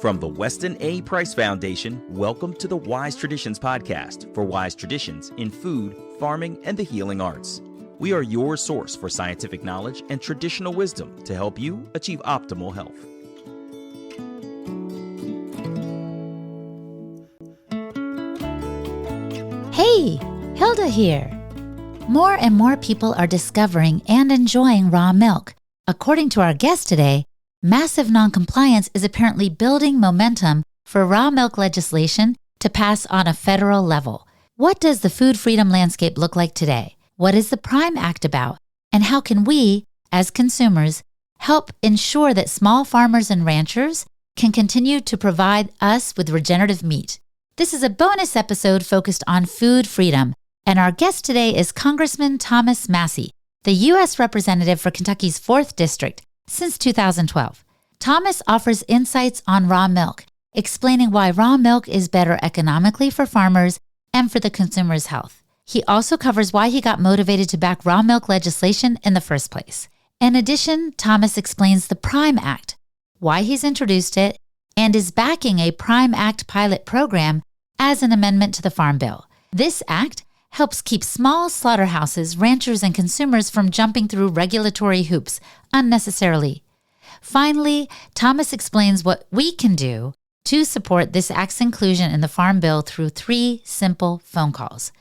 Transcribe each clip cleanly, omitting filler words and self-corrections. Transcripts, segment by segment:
From the Weston A. Price Foundation, welcome to the Wise Traditions podcast for wise traditions in food, farming, and the healing arts. We are your source for scientific knowledge and traditional wisdom to help you achieve optimal health. Hey, Hilda here. More and more people are discovering and enjoying raw milk. According to our guest today, massive noncompliance is apparently building momentum for raw milk legislation to pass on a federal level. What does the food freedom landscape look like today? What is the PRIME Act about? And how can we, as consumers, help ensure that small farmers and ranchers can continue to provide us with regenerative meat? This is a bonus episode focused on food freedom, and our guest today is Congressman Thomas Massie, the U.S. Representative for Kentucky's 4th District since 2012. Thomas offers insights on raw milk, explaining why raw milk is better economically for farmers and for the consumer's health. He also covers why he got motivated to back raw milk legislation in the first place. In addition, Thomas explains the PRIME Act, why he's introduced it, and is backing a PRIME Act pilot program as an amendment to the Farm Bill. This act helps keep small slaughterhouses, ranchers, and consumers from jumping through regulatory hoops unnecessarily. Finally, Thomas explains what we can do to support this act's inclusion in the Farm Bill through 3 simple phone calls.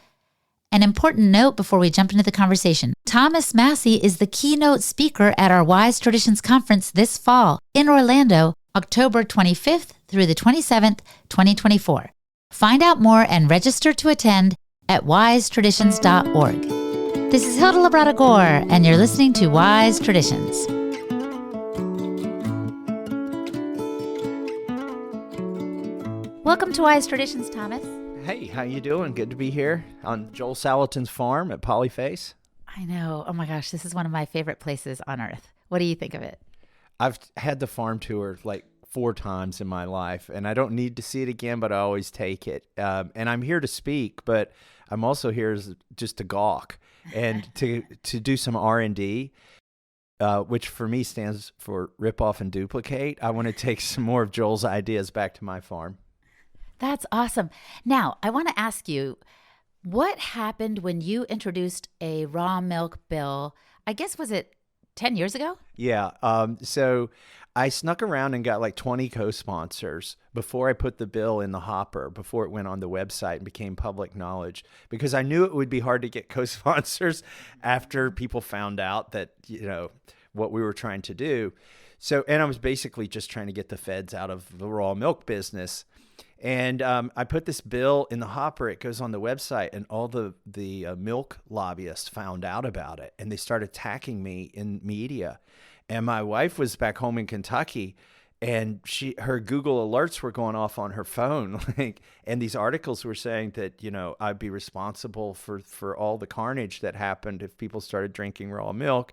An important note before we jump into the conversation: Thomas Massie is the keynote speaker at our Wise Traditions Conference this fall in Orlando, October 25th through the 27th, 2024. Find out more and register to attend at wisetraditions.org. This is Hilda Labrada Gore, and you're listening to Wise Traditions. Welcome to Wise Traditions, Thomas. Hey, how you doing? Good to be here on Joel Salatin's farm at Polyface. I know. Oh my gosh, this is one of my favorite places on earth. What do you think of it? I've had the farm tour like 4 times in my life, and I don't need to see it again, but I always take it. And I'm here to speak, but I'm also here just to gawk and to do some R&D, which for me stands for rip off and duplicate. I want to take some more of Joel's ideas back to my farm. That's awesome. Now, I want to ask you, what happened when you introduced a raw milk bill? I guess, was it 10 years ago? Yeah. So I snuck around and got like 20 co-sponsors before I put the bill in the hopper, before it went on the website and became public knowledge, because I knew it would be hard to get co-sponsors after people found out that, what we were trying to do. So, and I was basically just trying to get the feds out of the raw milk business. And I put this bill in the hopper. It goes on the website, and all the milk lobbyists found out about it, and they started attacking me in media. And my wife was back home in Kentucky, and her Google alerts were going off on her phone, and these articles were saying that I'd be responsible for all the carnage that happened if people started drinking raw milk.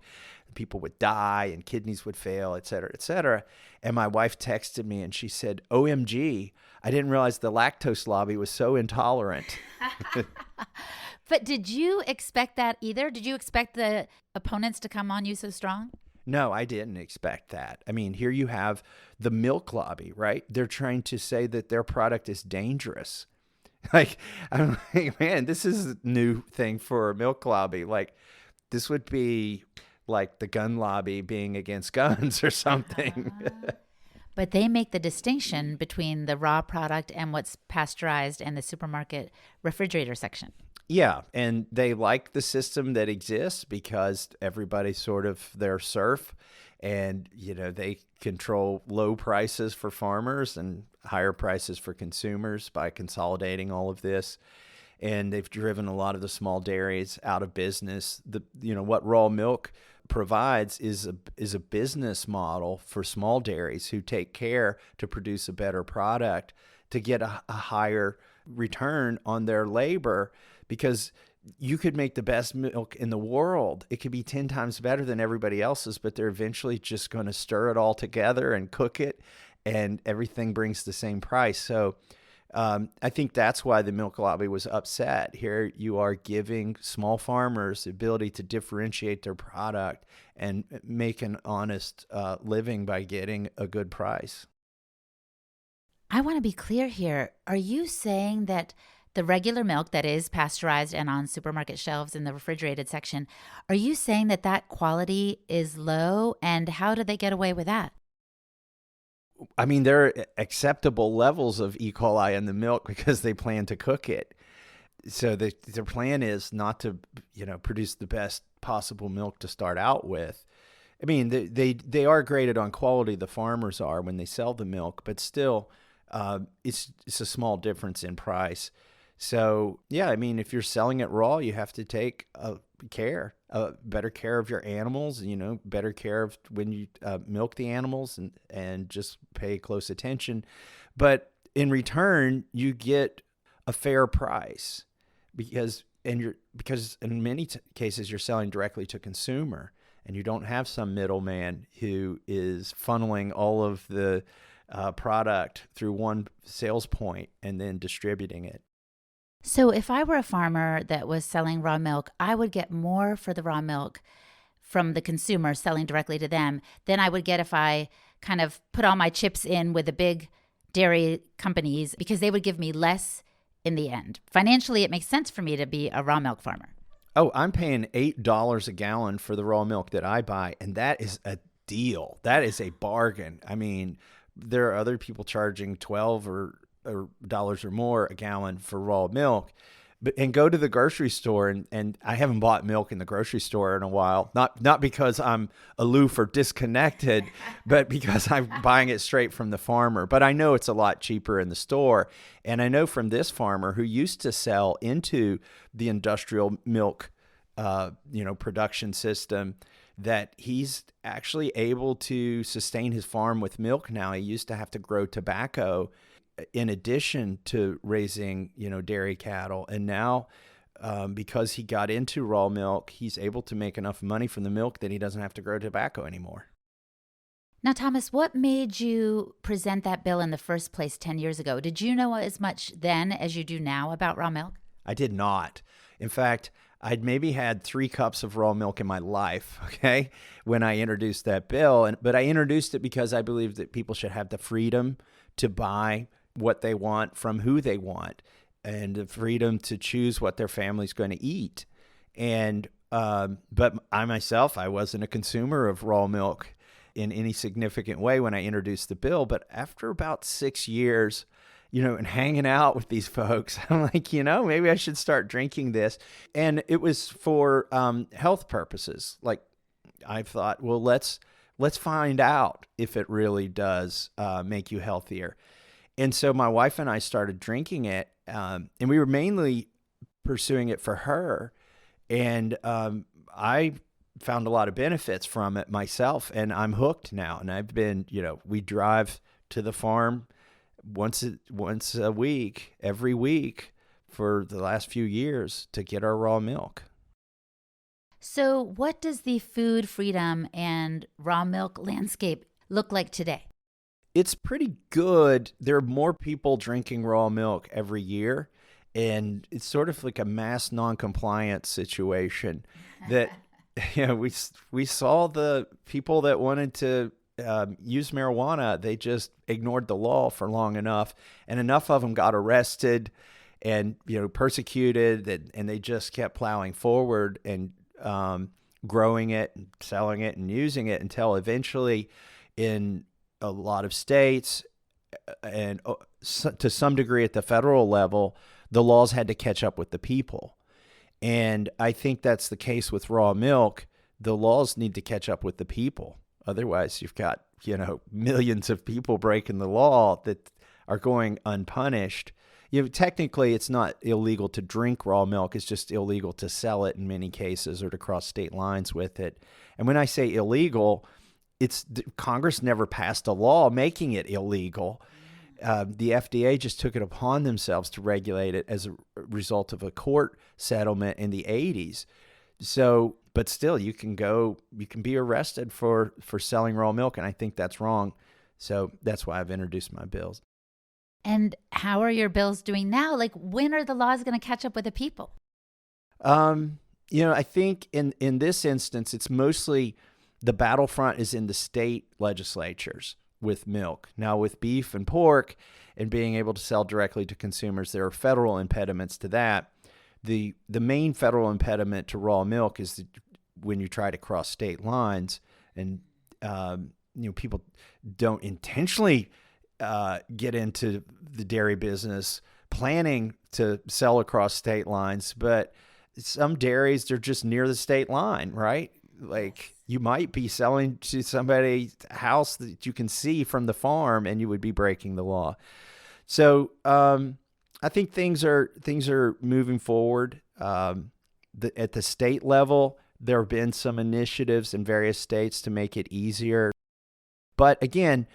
People would die, and kidneys would fail, et cetera, et cetera. And my wife texted me, and she said, "OMG, I didn't realize the lactose lobby was so intolerant." But did you expect that either? Did you expect the opponents to come on you so strong? No, I didn't expect that. I mean, here you have the milk lobby, right? They're trying to say that their product is dangerous. I'm like, man, this is a new thing for a milk lobby. Like, this would be like the gun lobby being against guns or something. But they make the distinction between the raw product and what's pasteurized and the supermarket refrigerator section. Yeah, and they like the system that exists because everybody's sort of their serf, and they control low prices for farmers and higher prices for consumers by consolidating all of this. And they've driven a lot of the small dairies out of business. What raw milk provides is a business model for small dairies who take care to produce a better product to get a higher return on their labor, because you could make the best milk in the world. It could be 10 times better than everybody else's, but they're eventually just going to stir it all together and cook it, and everything brings the same price. So I think that's why the milk lobby was upset. Here you are giving small farmers the ability to differentiate their product and make an honest living by getting a good price. I want to be clear here. Are you saying that the regular milk that is pasteurized and on supermarket shelves in the refrigerated section, are you saying that that quality is low? And how do they get away with that? I mean, there are acceptable levels of E. coli in the milk because they plan to cook it. So their plan is not to, produce the best possible milk to start out with. I mean, they are graded on quality, the farmers are, when they sell the milk, but still, it's a small difference in price. So, yeah, I mean, if you're selling it raw, you have to take better care of your animals, better care of when you milk the animals and just pay close attention. But in return, you get a fair price because in many cases, you're selling directly to consumer and you don't have some middleman who is funneling all of the product through one sales point and then distributing it. So if I were a farmer that was selling raw milk, I would get more for the raw milk from the consumer selling directly to them than I would get if I kind of put all my chips in with the big dairy companies, because they would give me less in the end. Financially, it makes sense for me to be a raw milk farmer. Oh, I'm paying $8 a gallon for the raw milk that I buy, and that is a deal. That is a bargain. I mean, there are other people charging $12 or dollars or more a gallon for raw milk. And go to the grocery store, and I haven't bought milk in the grocery store in a while, not because I'm aloof or disconnected, but because I'm buying it straight from the farmer. But I know it's a lot cheaper in the store. And I know from this farmer who used to sell into the industrial milk production system that he's actually able to sustain his farm with milk now. He used to have to grow tobacco in addition to raising, dairy cattle. And now, because he got into raw milk, he's able to make enough money from the milk that he doesn't have to grow tobacco anymore. Now, Thomas, what made you present that bill in the first place 10 years ago? Did you know as much then as you do now about raw milk? I did not. In fact, I'd maybe had 3 cups of raw milk in my life, okay, when I introduced that bill. But I introduced it because I believe that people should have the freedom to buy what they want from who they want, and the freedom to choose what their family's going to eat. And but I myself, I wasn't a consumer of raw milk in any significant way when I introduced the bill. But after about 6 years, and hanging out with these folks, I'm like, maybe I should start drinking this. And it was for health purposes. Like, I thought, well, let's find out if it really does make you healthier. And so my wife and I started drinking it, and we were mainly pursuing it for her. And I found a lot of benefits from it myself, and I'm hooked now. And I've been, we drive to the farm once a week, every week for the last few years to get our raw milk. So what does the food freedom and raw milk landscape look like today? It's pretty good. There are more people drinking raw milk every year, and it's sort of like a mass non-compliance situation that we saw the people that wanted to use marijuana. They just ignored the law for long enough, and enough of them got arrested and persecuted, and they just kept plowing forward and growing it and selling it and using it until eventually in a lot of states and to some degree at the federal level, the laws had to catch up with the people. And I think that's the case with raw milk. The laws need to catch up with the people. Otherwise, you've got, millions of people breaking the law that are going unpunished. Technically, it's not illegal to drink raw milk. It's just illegal to sell it in many cases or to cross state lines with it. And when I say illegal, Congress never passed a law making it illegal. The FDA just took it upon themselves to regulate it as a result of a court settlement in the 80s. So, but still, you can be arrested for selling raw milk, and I think that's wrong. So that's why I've introduced my bills. And how are your bills doing now? Like, when are the laws going to catch up with the people? I think in this instance, it's mostly the battlefront is in the state legislatures. with milk. Now, with beef and pork and being able to sell directly to consumers, there are federal impediments to that. The main federal impediment to raw milk is when you try to cross state lines, and people don't intentionally get into the dairy business planning to sell across state lines, but some dairies, they're just near the state line, right? Like you might be selling to somebody's house that you can see from the farm, and you would be breaking the law. So I think things are moving forward. At the state level, there have been some initiatives in various states to make it easier. But again,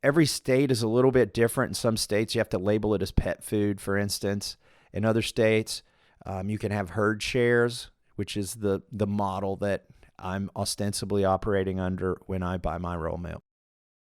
every state is a little bit different. In some states, you have to label it as pet food, for instance. In other states, you can have herd shares, which is the model that I'm ostensibly operating under when I buy my raw milk.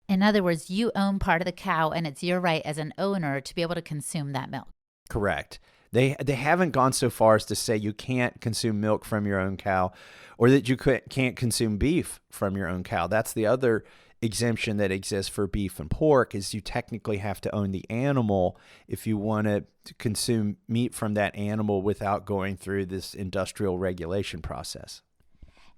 In other words, you own part of the cow, and it's your right as an owner to be able to consume that milk. Correct. They haven't gone so far as to say you can't consume milk from your own cow, or that you can't consume beef from your own cow. That's the other exemption that exists for beef and pork, is you technically have to own the animal if you want to consume meat from that animal without going through this industrial regulation process.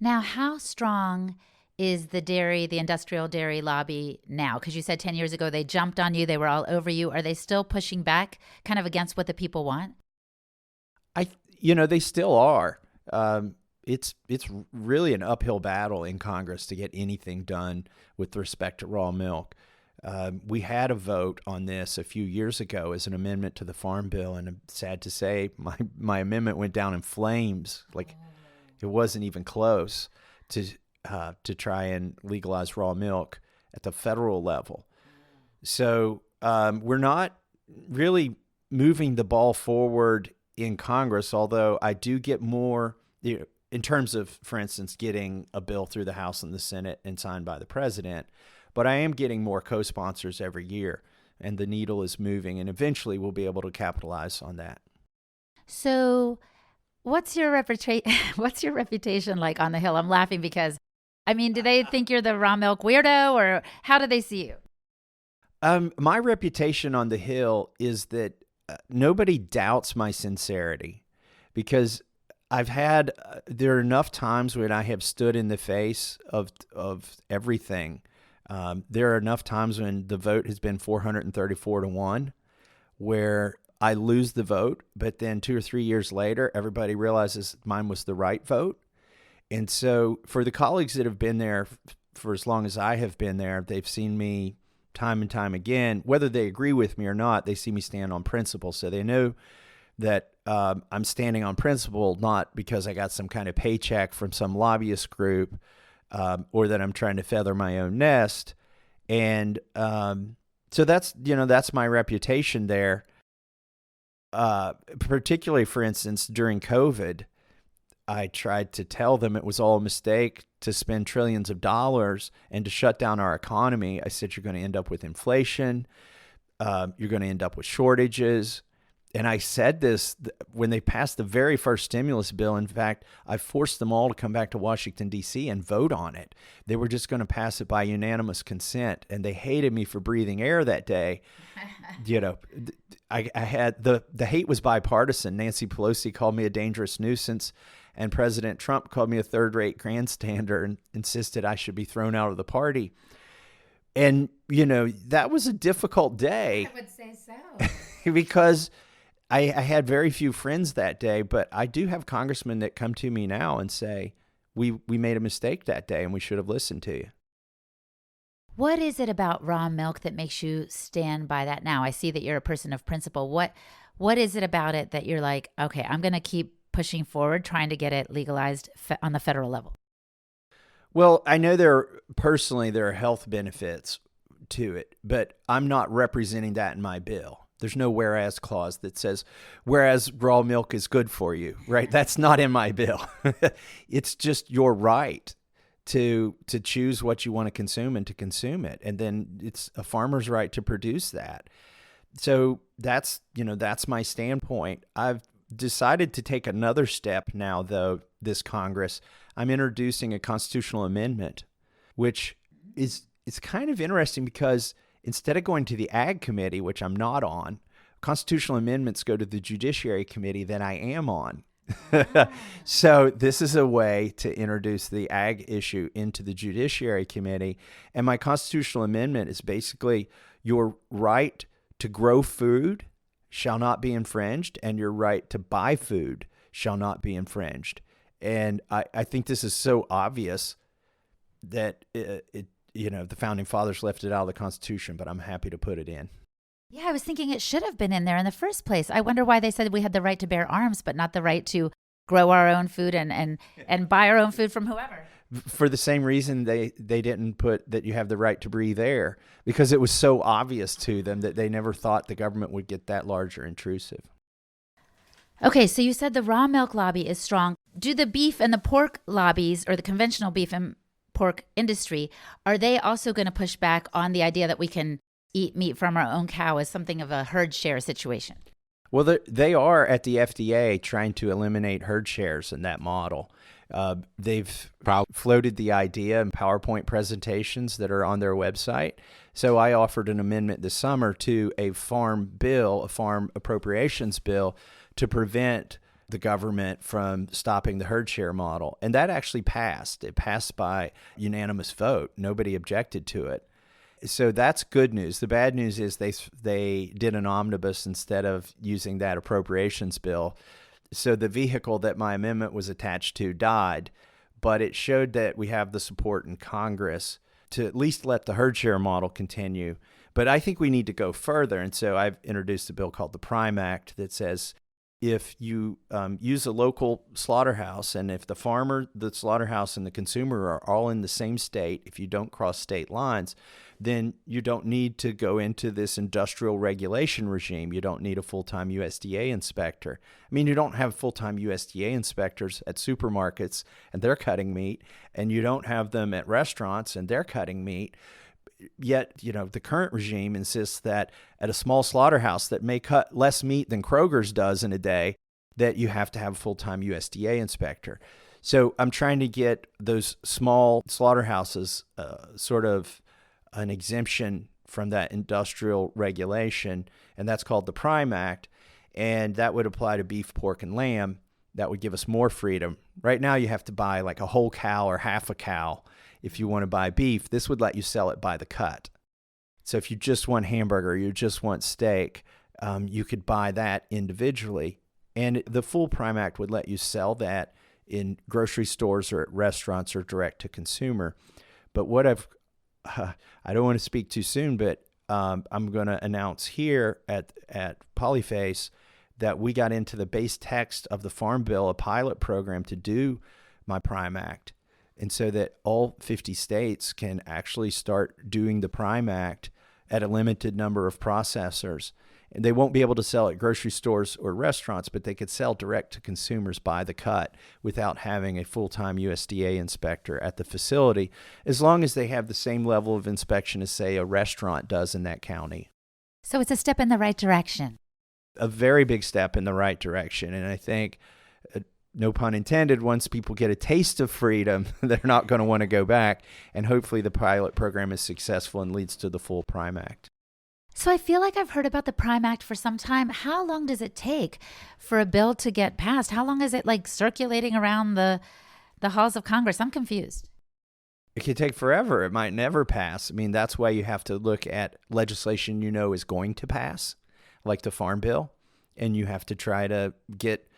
Now, how strong is the industrial dairy lobby now? Because you said 10 years ago they jumped on you, they were all over you. Are they still pushing back kind of against what the people want? They still are. It's really an uphill battle in Congress to get anything done with respect to raw milk. We had a vote on this a few years ago as an amendment to the Farm Bill, and I'm sad to say my amendment went down in flames. Like it wasn't even close to try and legalize raw milk at the federal level. So we're not really moving the ball forward in Congress, although I do get more, in terms of, for instance, getting a bill through the House and the Senate and signed by the president. But I am getting more co-sponsors every year, and the needle is moving, and eventually we'll be able to capitalize on that. So what's your reputation like on the Hill? I'm laughing because, do they think you're the raw milk weirdo, or how do they see you? My reputation on the Hill is that nobody doubts my sincerity, because there are enough times when I have stood in the face of everything. There are enough times when the vote has been 434-1, where I lose the vote, but then 2 or 3 years later, everybody realizes mine was the right vote. And so for the colleagues that have been there for as long as I have been there, they've seen me time and time again. Whether they agree with me or not, they see me stand on principle. So they know that I'm standing on principle, not because I got some kind of paycheck from some lobbyist group, or that I'm trying to feather my own nest. And so that's my reputation there. Particularly, for instance, during COVID, I tried to tell them it was all a mistake to spend trillions of dollars and to shut down our economy. I said, you're going to end up with inflation. You're going to end up with shortages. And I said this when they passed the very first stimulus bill. In fact, I forced them all to come back to Washington, D.C. and vote on it. They were just going to pass it by unanimous consent, and they hated me for breathing air that day. I had the hate was bipartisan. Nancy Pelosi called me a dangerous nuisance, and President Trump called me a third-rate grandstander and insisted I should be thrown out of the party. And, that was a difficult day. I would say so. Because I had very few friends that day, but I do have congressmen that come to me now and say, we made a mistake that day and we should have listened to you. What is it about raw milk that makes you stand by that now? I see that you're a person of principle. What is it about it that you're like, okay, I'm going to keep pushing forward, trying to get it legalized on the federal level? Well, I know there are health benefits to it, but I'm not representing that in my bill. There's no whereas clause that says, whereas raw milk is good for you, right? That's not in my bill. It's just your right to choose what you want to consume and to consume it. And then it's a farmer's right to produce that. So that's my standpoint. I've decided to take another step now, though, this Congress. I'm introducing a constitutional amendment, which is it's kind of interesting because instead of going to the Ag Committee, which I'm not on, constitutional amendments go to the Judiciary Committee that I am on. So this is a way to introduce the ag issue into the Judiciary Committee. And my constitutional amendment is basically your right to grow food shall not be infringed, and your right to buy food shall not be infringed. And I think this is so obvious that the founding fathers left it out of the Constitution, but I'm happy to put it in. Yeah, I was thinking it should have been in there in the first place. I wonder why they said we had the right to bear arms, but not the right to grow our own food and buy our own food from whoever. For the same reason they didn't put that you have the right to breathe air, because it was so obvious to them that they never thought the government would get that large or intrusive. Okay, so you said the raw milk lobby is strong. Do the beef and the pork lobbies, or the conventional beef and pork industry, are they also going to push back on the idea that we can eat meat from our own cow as something of a herd share situation? Well, they are at the FDA trying to eliminate herd shares in that model. They've floated the idea in PowerPoint presentations that are on their website. So I offered an amendment this summer to a farm bill, a farm appropriations bill, to prevent the government from stopping the herd share model. And that actually passed. It passed by unanimous vote. Nobody objected to it. So that's good news. The bad news is they did an omnibus instead of using that appropriations bill. So the vehicle that my amendment was attached to died, but it showed that we have the support in Congress to at least let the herd share model continue. But I think we need to go further. And so I've introduced a bill called the Prime Act that says if you use a local slaughterhouse, and if the farmer, the slaughterhouse, and the consumer are all in the same state, if you don't cross state lines, then you don't need to go into this industrial regulation regime. You don't need a full-time USDA inspector. I mean, you don't have full-time USDA inspectors at supermarkets and they're cutting meat, and you don't have them at restaurants and they're cutting meat. Yet, the current regime insists that at a small slaughterhouse that may cut less meat than Kroger's does in a day, that you have to have a full-time USDA inspector. So I'm trying to get those small slaughterhouses sort of an exemption from that industrial regulation, and that's called the Prime Act, and that would apply to beef, pork, and lamb. That would give us more freedom. Right now, you have to buy like a whole cow or half a cow if you want to buy beef. This would let you sell it by the cut. So if you just want hamburger, you just want steak, you could buy that individually. And the full Prime Act would let you sell that in grocery stores or at restaurants or direct to consumer. But what I don't want to speak too soon, but I'm going to announce here at Polyface that we got into the base text of the Farm Bill, a pilot program to do my Prime Act. And so that all 50 states can actually start doing the Prime Act at a limited number of processors. And they won't be able to sell at grocery stores or restaurants, but they could sell direct to consumers by the cut without having a full-time USDA inspector at the facility, as long as they have the same level of inspection as, say, a restaurant does in that county. So it's a step in the right direction. A very big step in the right direction. And I think, no pun intended, once people get a taste of freedom, they're not going to want to go back. And hopefully the pilot program is successful and leads to the full Prime Act. So I feel like I've heard about the Prime Act for some time. How long does it take for a bill to get passed? How long is it circulating around the halls of Congress? I'm confused. It could take forever. It might never pass. I mean, that's why you have to look at legislation is going to pass, like the Farm Bill, and you have to try to get,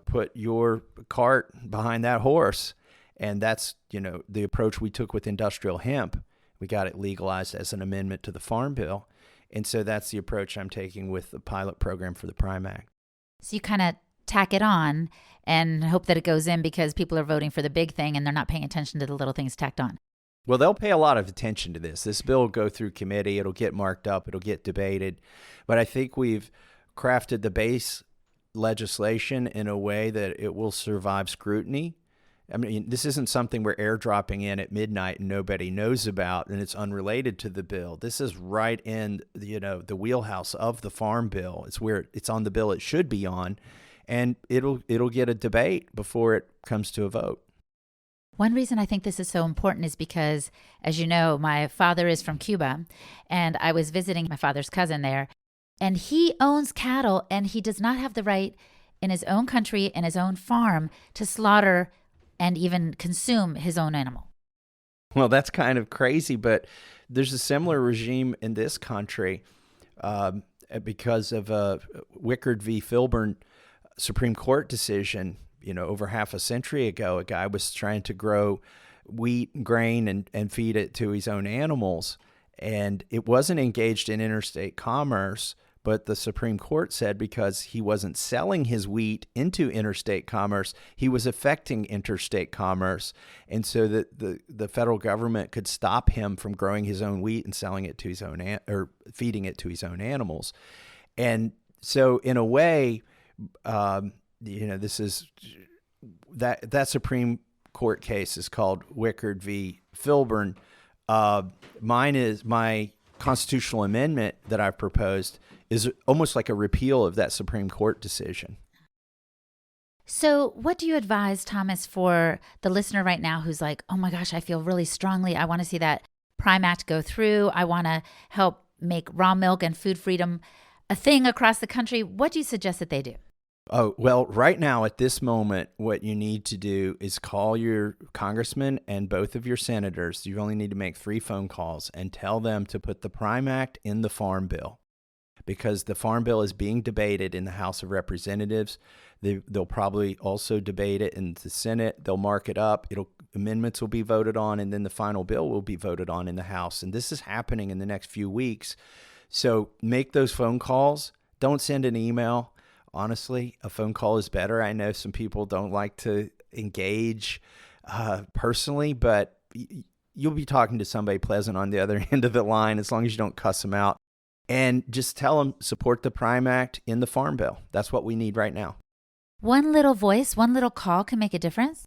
put your cart behind that horse. And that's, the approach we took with industrial hemp. We got it legalized as an amendment to the Farm Bill. And so that's the approach I'm taking with the pilot program for the Prime Act. So you kind of tack it on and hope that it goes in because people are voting for the big thing and they're not paying attention to the little things tacked on. Well, they'll pay a lot of attention to this. This bill will go through committee. It'll get marked up. It'll get debated. But I think we've crafted the base legislation in a way that it will survive scrutiny. I mean, this isn't something we're airdropping in at midnight and nobody knows about, and it's unrelated to the bill. This is right in, the wheelhouse of the Farm Bill. It's where it's on the bill it should be on, and it'll get a debate before it comes to a vote. One reason I think this is so important is because, as you know, my father is from Cuba, and I was visiting my father's cousin there, and he owns cattle, and he does not have the right in his own country, in his own farm, to slaughter and even consume his own animal. Well, that's kind of crazy, but there's a similar regime in this country because of a Wickard v. Filburn Supreme Court decision. Over half a century ago, a guy was trying to grow wheat and grain and feed it to his own animals, and it wasn't engaged in interstate commerce. But the Supreme Court said because he wasn't selling his wheat into interstate commerce, he was affecting interstate commerce. And so that the federal government could stop him from growing his own wheat and selling it to his own or feeding it to his own animals. And so in a way, this is that Supreme Court case is called Wickard v. Filburn. My constitutional amendment that I've proposed is almost like a repeal of that Supreme Court decision. So what do you advise, Thomas, for the listener right now who's like, oh my gosh, I feel really strongly. I want to see that Prime Act go through. I want to help make raw milk and food freedom a thing across the country. What do you suggest that they do? Oh, well, right now at this moment, what you need to do is call your congressman and both of your senators. You only need to make 3 phone calls and tell them to put the Prime Act in the Farm Bill, because the Farm Bill is being debated in the House of Representatives. They'll probably also debate it in the Senate. They'll mark it up. Amendments will be voted on, and then the final bill will be voted on in the House. And this is happening in the next few weeks. So make those phone calls. Don't send an email. Honestly, a phone call is better. I know some people don't like to engage personally, but you'll be talking to somebody pleasant on the other end of the line as long as you don't cuss them out. And just tell them, support the Prime Act in the Farm Bill. That's what we need right now. One little voice, one little call can make a difference?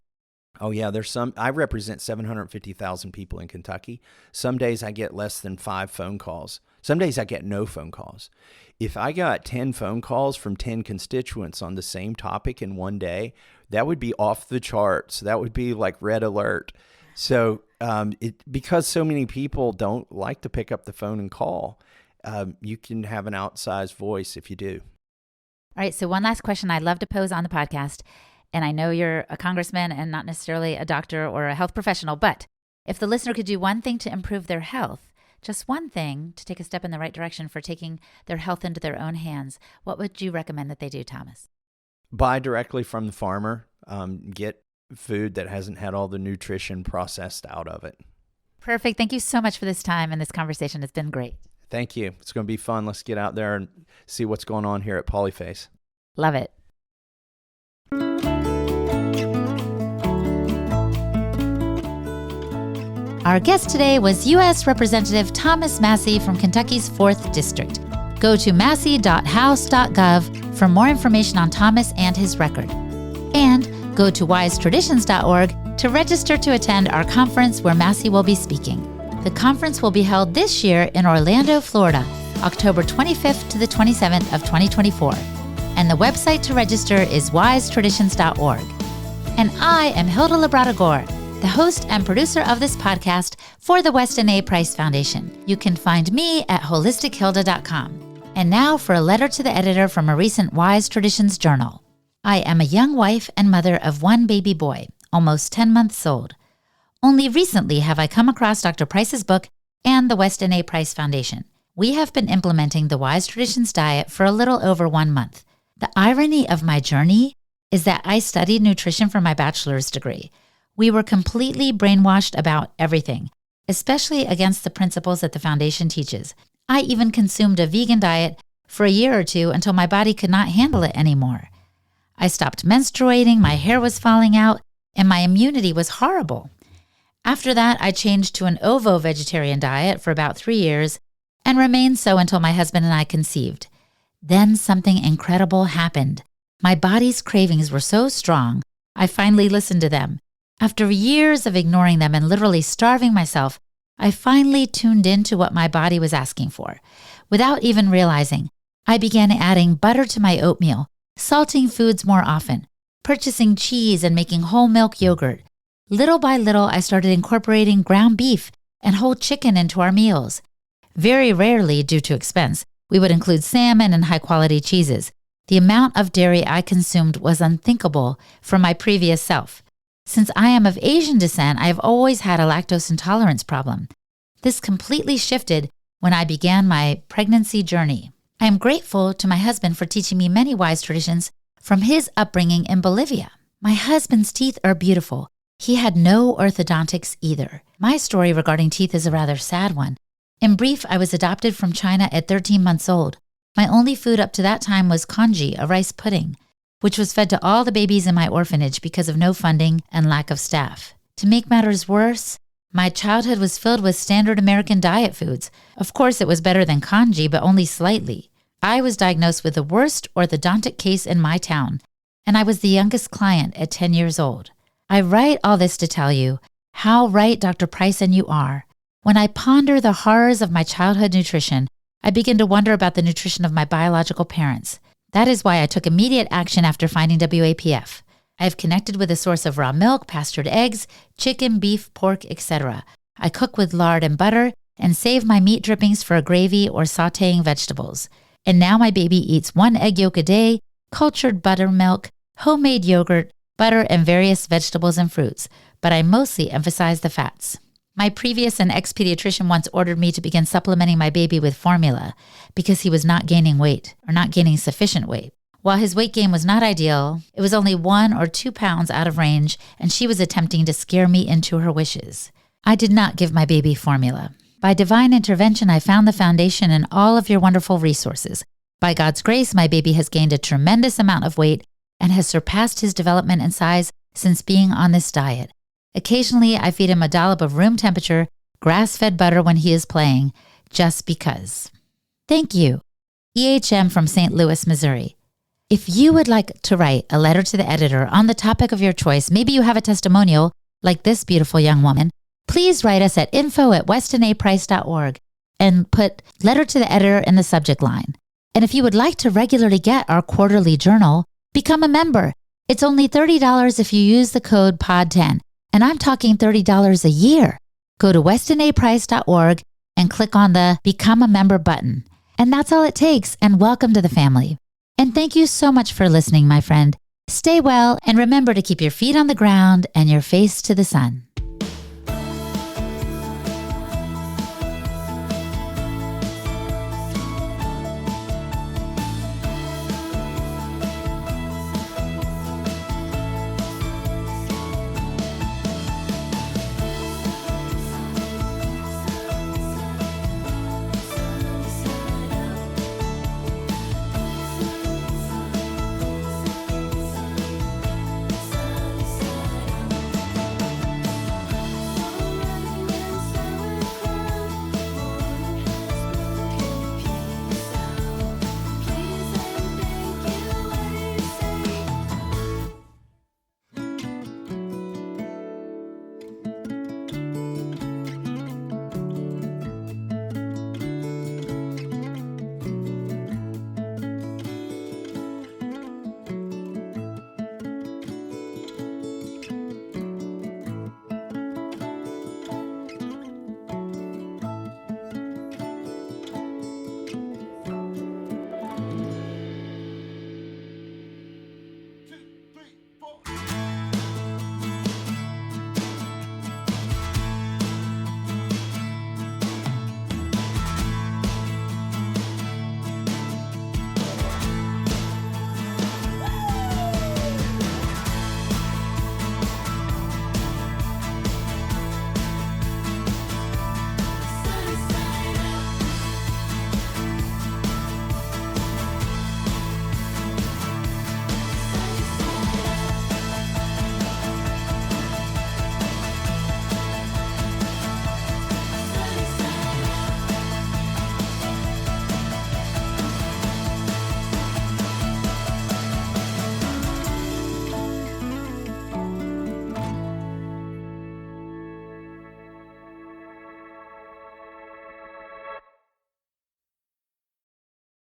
Oh, yeah. I represent 750,000 people in Kentucky. Some days I get less than 5 phone calls. Some days I get no phone calls. If I got 10 phone calls from 10 constituents on the same topic in one day, that would be off the charts. That would be like red alert. So because so many people don't like to pick up the phone and call, you can have an outsized voice if you do. All right. So one last question I'd love to pose on the podcast. And I know you're a congressman and not necessarily a doctor or a health professional, but if the listener could do one thing to improve their health, just one thing to take a step in the right direction for taking their health into their own hands, what would you recommend that they do, Thomas? Buy directly from the farmer. Get food that hasn't had all the nutrition processed out of it. Perfect. Thank you so much for this time and this conversation. It's been great. Thank you. It's going to be fun. Let's get out there and see what's going on here at Polyface. Love it. Our guest today was U.S. Representative Thomas Massie from Kentucky's 4th District. Go to massie.house.gov for more information on Thomas and his record. And go to wisetraditions.org to register to attend our conference where Massie will be speaking. The conference will be held this year in Orlando, Florida, October 25th to the 27th of 2024. And the website to register is wisetraditions.org. And I am Hilda Labrada-Gore, the host and producer of this podcast for the Weston A. Price Foundation. You can find me at holistichilda.com. And now for a letter to the editor from a recent Wise Traditions journal. I am a young wife and mother of 1 baby boy, almost 10 months old. Only recently have I come across Dr. Price's book and the Weston A. Price Foundation. We have been implementing the Wise Traditions diet for a little over 1 month. The irony of my journey is that I studied nutrition for my bachelor's degree. We were completely brainwashed about everything, especially against the principles that the foundation teaches. I even consumed a vegan diet for a year or 2 until my body could not handle it anymore. I stopped menstruating, my hair was falling out, and my immunity was horrible. After that, I changed to an ovo-vegetarian diet for about 3 years and remained so until my husband and I conceived. Then something incredible happened. My body's cravings were so strong, I finally listened to them. After years of ignoring them and literally starving myself, I finally tuned into what my body was asking for. Without even realizing, I began adding butter to my oatmeal, salting foods more often, purchasing cheese and making whole milk yogurt, Little by little, I started incorporating ground beef and whole chicken into our meals. Very rarely, due to expense, we would include salmon and high-quality cheeses. The amount of dairy I consumed was unthinkable for my previous self. Since I am of Asian descent, I have always had a lactose intolerance problem. This completely shifted when I began my pregnancy journey. I am grateful to my husband for teaching me many wise traditions from his upbringing in Bolivia. My husband's teeth are beautiful. He had no orthodontics either. My story regarding teeth is a rather sad one. In brief, I was adopted from China at 13 months old. My only food up to that time was congee, a rice pudding, which was fed to all the babies in my orphanage because of no funding and lack of staff. To make matters worse, my childhood was filled with standard American diet foods. Of course, it was better than congee, but only slightly. I was diagnosed with the worst orthodontic case in my town, and I was the youngest client at 10 years old. I write all this to tell you how right Dr. Price and you are. When I ponder the horrors of my childhood nutrition, I begin to wonder about the nutrition of my biological parents. That is why I took immediate action after finding WAPF. I have connected with a source of raw milk, pastured eggs, chicken, beef, pork, etc. I cook with lard and butter and save my meat drippings for a gravy or sautéing vegetables. And now my baby eats 1 egg yolk a day, cultured buttermilk, homemade yogurt, butter, and various vegetables and fruits, but I mostly emphasize the fats. My previous and ex-pediatrician once ordered me to begin supplementing my baby with formula because he was not gaining weight or not gaining sufficient weight. While his weight gain was not ideal, it was only 1 or 2 pounds out of range, and she was attempting to scare me into her wishes. I did not give my baby formula. By divine intervention, I found the foundation in all of your wonderful resources. By God's grace, my baby has gained a tremendous amount of weight and has surpassed his development and size since being on this diet. Occasionally, I feed him a dollop of room temperature, grass-fed butter when he is playing, just because. Thank you. EHM from St. Louis, Missouri. If you would like to write a letter to the editor on the topic of your choice, maybe you have a testimonial like this beautiful young woman, please write us at info@westinaprice.org and put letter to the editor in the subject line. And if you would like to regularly get our quarterly journal, become a member. It's only $30 if you use the code POD10. And I'm talking $30 a year. Go to westinaprice.org and click on the Become a Member button. And that's all it takes, and welcome to the family. And thank you so much for listening, my friend. Stay well, and remember to keep your feet on the ground and your face to the sun.